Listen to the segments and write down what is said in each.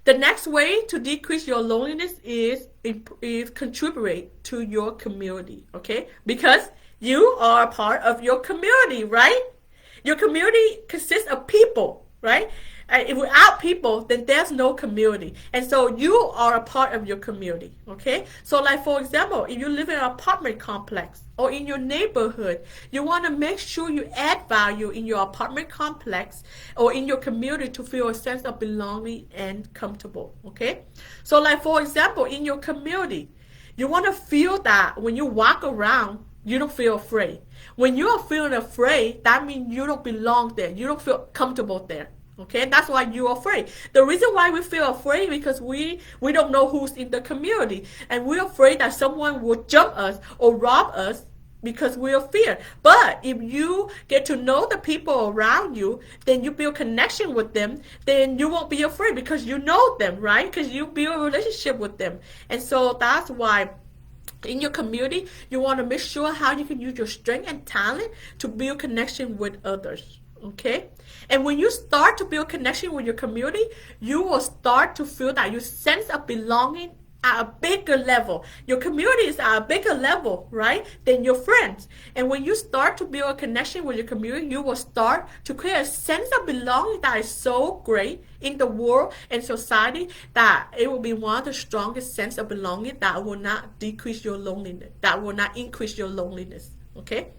The next way to decrease your loneliness is contribute to your community, okay? Because you are a part of your community, right? Your community consists of people, right? And without people, then there's no community. And so you are a part of your community, okay? So like for example, if you live in an apartment complex or in your neighborhood, you want to make sure you add value in your apartment complex or in your community to feel a sense of belonging and comfortable, okay? So like for example, in your community, you want to feel that when you walk around, you don't feel afraid. When you are feeling afraid, that means you don't belong there. You don't feel comfortable there. Okay, that's why you're afraid. The reason why we feel afraid because we don't know who's in the community, and we're afraid that someone will jump us or rob us because we're fear. But if you get to know the people around you, then you build connection with them, then you won't be afraid because you know them, right? Because you build a relationship with them. And so that's why in your community, you want to make sure how you can use your strength and talent to build connection with others. Okay, and when you start to build connection with your community, you will start to feel that your sense of belonging at a bigger level. Your community is at a bigger level, right, than your friends. And when you start to build a connection with your community, you will start to create a sense of belonging that is so great in the world and society that it will be one of the strongest sense of belonging that will not decrease your loneliness, that will not increase your loneliness. Okay.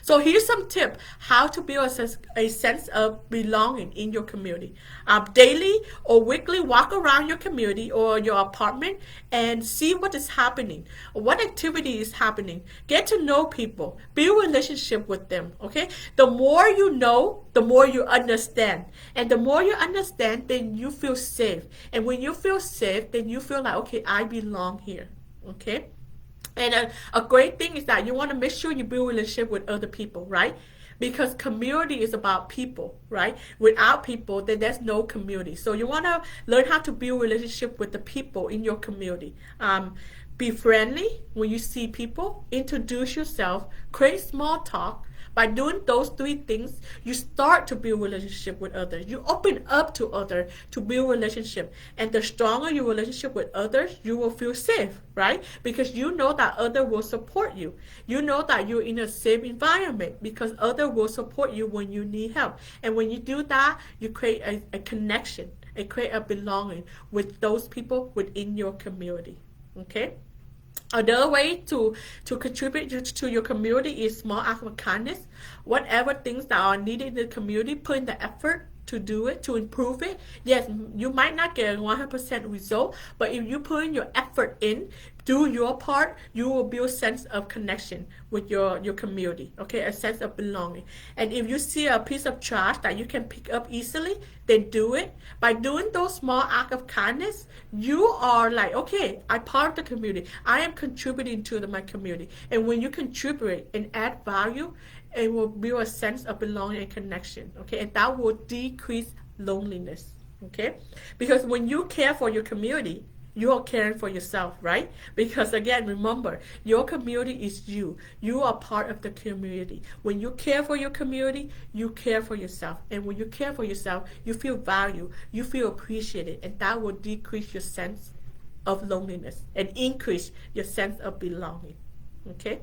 So here's some tip how to build a sense of belonging in your community. Daily or weekly, walk around your community or your apartment and see what is happening, what activity is happening. Get to know people, build a relationship with them. Okay, the more you know, the more you understand, and the more you understand, then you feel safe. And when you feel safe, then you feel like, okay, I belong here. Okay. And a great thing is that you want to make sure you build a relationship with other people, right? Because community is about people, right? Without people, then there's no community. So you want to learn how to build a relationship with the people in your community. Be friendly when you see people. Introduce yourself. Create small talk. By doing those three things, you start to build a relationship with others. You open up to others to build a relationship. And the stronger your relationship with others, you will feel safe, right? Because you know that others will support you. You know that you're in a safe environment because others will support you when you need help. And when you do that, you create a connection and create a belonging with those people within your community, okay? Another way to contribute to your community is small acts of kindness. Whatever things that are needed in the community, put in the effort to do it, to improve it. Yes, you might not get a 100% result, but if you put in your effort in, do your part, you will build a sense of connection with your community, okay, a sense of belonging. And if you see a piece of trash that you can pick up easily, then do it. By doing those small acts of kindness, you are like, okay, I'm part of the community. I am contributing to my community. And when you contribute and add value, it will build a sense of belonging and connection, okay, and that will decrease loneliness, okay, because when you care for your community, you are caring for yourself, right? Because again, remember, your community is you. You are part of the community. When you care for your community, you care for yourself. And when you care for yourself, you feel valued, you feel appreciated, and that will decrease your sense of loneliness and increase your sense of belonging, okay?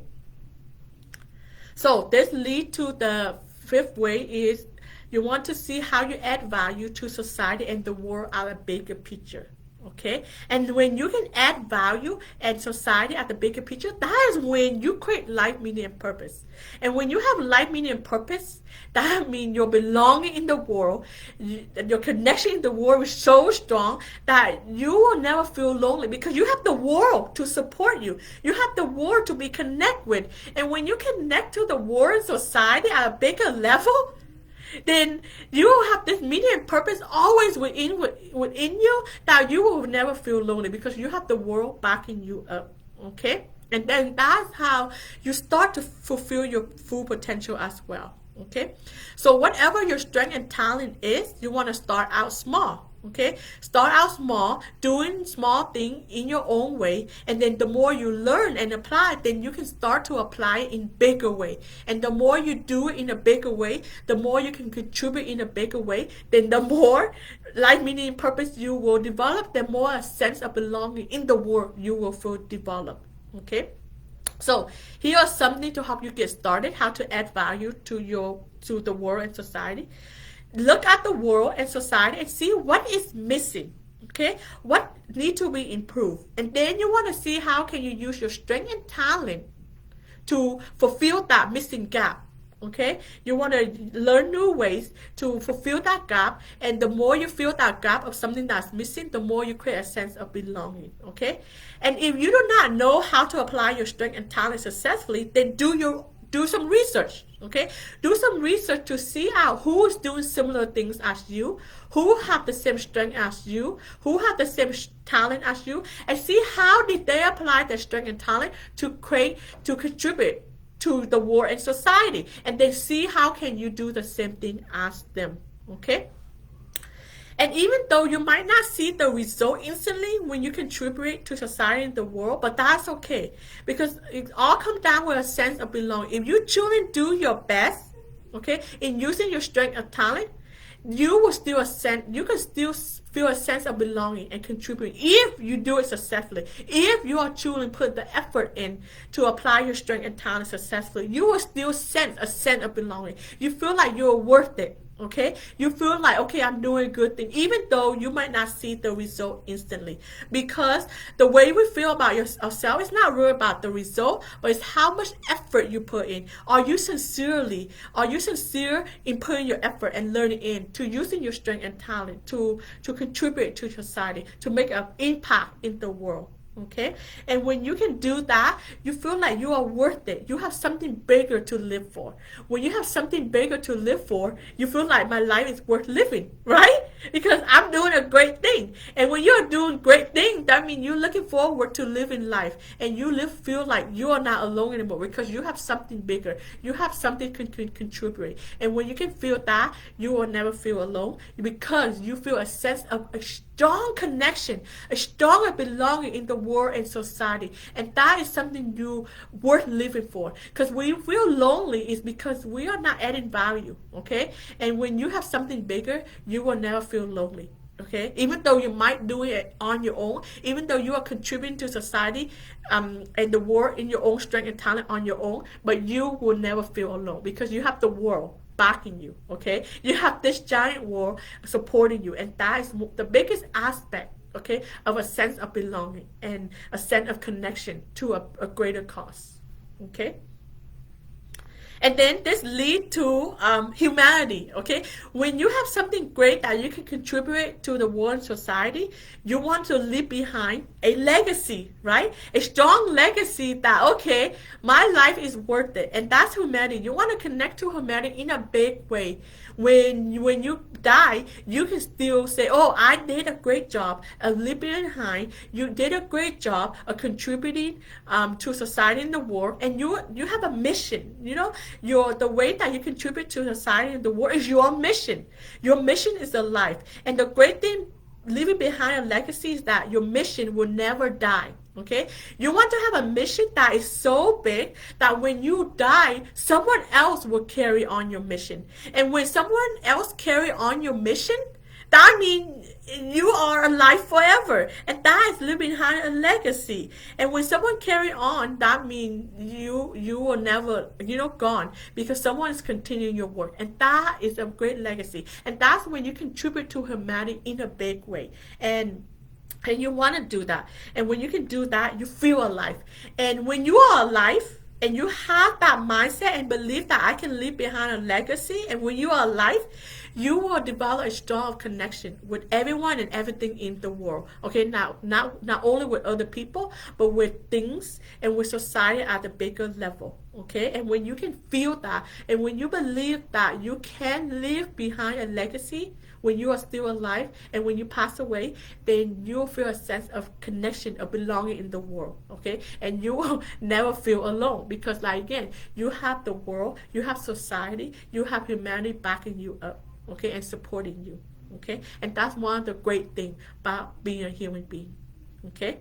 So this leads to the fifth way is you want to see how you add value to society and the world at a bigger picture. Okay, and when you can add value and society at the bigger picture, that is when you create life meaning and purpose. And when you have life meaning and purpose, that means your belonging in the world, your connection in the world is so strong that you will never feel lonely because you have the world to support you. You have the world to be connected with. And when you connect to the world and society at a bigger level, then you will have this meaning and purpose always within you that you will never feel lonely because you have the world backing you up, okay? And then that's how you start to fulfill your full potential as well, okay? So whatever your strength and talent is, you want to start out small, Okay, start out small, doing small things in your own way, and then the more you learn and apply, then you can start to apply it in bigger way. And the more you do it in a bigger way, the more you can contribute in a bigger way, then the more life meaning and purpose you will develop, the more a sense of belonging in the world you will feel develop. Okay. So here are something to help you get started, how to add value to the world and society. Look at the world and society and see what is missing. Okay, what need to be improved, and then you want to see how can you use your strength and talent to fulfill that missing gap. Okay, you want to learn new ways to fulfill that gap, and the more you fill that gap of something that's missing, the more you create a sense of belonging. Okay, and if you do not know how to apply your strength and talent successfully, then do some research. Okay, do some research to see out who is doing similar things as you, who have the same strength as you, who have the same talent as you, and see how did they apply their strength and talent to contribute to the world and society, and then see how can you do the same thing as them. Okay, and even though you might not see the result instantly when you contribute to society and the world, but that's okay, because it all comes down with a sense of belonging. If you truly do your best, okay, in using your strength and talent, you can still feel a sense of belonging and contributing if you do it successfully. If you are truly put the effort in to apply your strength and talent successfully, you will still sense a sense of belonging. You feel like you're worth it. Okay, you feel like, okay, I'm doing a good thing, even though you might not see the result instantly, because the way we feel about ourselves is not really about the result, but it's how much effort you put in. Are you sincere in putting your effort and learning in to using your strength and talent to contribute to society, to make an impact in the world? Okay, and when you can do that, you feel like you are worth it. You have something bigger to live for. When you have something bigger to live for, you feel like my life is worth living, right? Because I'm doing a great thing. And when you're doing great things, that means you're looking forward to living life, and you feel like you are not alone anymore because you have something bigger. You have something can contribute. And when you can feel that, you will never feel alone, because you feel a sense of a strong connection, a stronger belonging in the world and society, and that is something you worth living for. Because when you feel lonely, is because we are not adding value. Okay, and when you have something bigger, you will never feel lonely. Okay, even though you might do it on your own, even though you are contributing to society and the world in your own strength and talent on your own, but you will never feel alone because you have the world backing you. Okay, you have this giant world supporting you, and that is the biggest aspect, okay, of a sense of belonging and a sense of connection to a greater cause. Okay, and then this lead to humanity. Okay, when you have something great that you can contribute to the world and society, you want to leave behind a legacy, right? A strong legacy that, okay, my life is worth it, and that's humanity. You want to connect to humanity in a big way. When you die, you can still say, oh, I did a great job of leaving behind. You did a great job of contributing to society and the world, and you have a mission. You know, the way that you contribute to society and the world is your mission. Your mission is a life, and the great thing leaving behind a legacy is that your mission will never die. Okay, you want to have a mission that is so big that when you die, someone else will carry on your mission. And when someone else carry on your mission, that means you are alive forever, and that is living behind a legacy. And when someone carry on, that means you will never, gone, because someone is continuing your work, and that is a great legacy. And that's when you contribute to humanity in a big way. And you want to do that. And when you can do that, you feel alive. And when you are alive and you have that mindset and believe that I can leave behind a legacy, and when you are alive, you will develop a strong connection with everyone and everything in the world. Okay, now not only with other people, but with things and with society at a bigger level. Okay, and when you can feel that, and when you believe that you can leave behind a legacy when you are still alive, and when you pass away, then you'll feel a sense of connection, of belonging in the world. Okay, and you will never feel alone, because, like, again, you have the world, you have society, you have humanity backing you up, okay, and supporting you. Okay, and that's one of the great things about being a human being. Okay.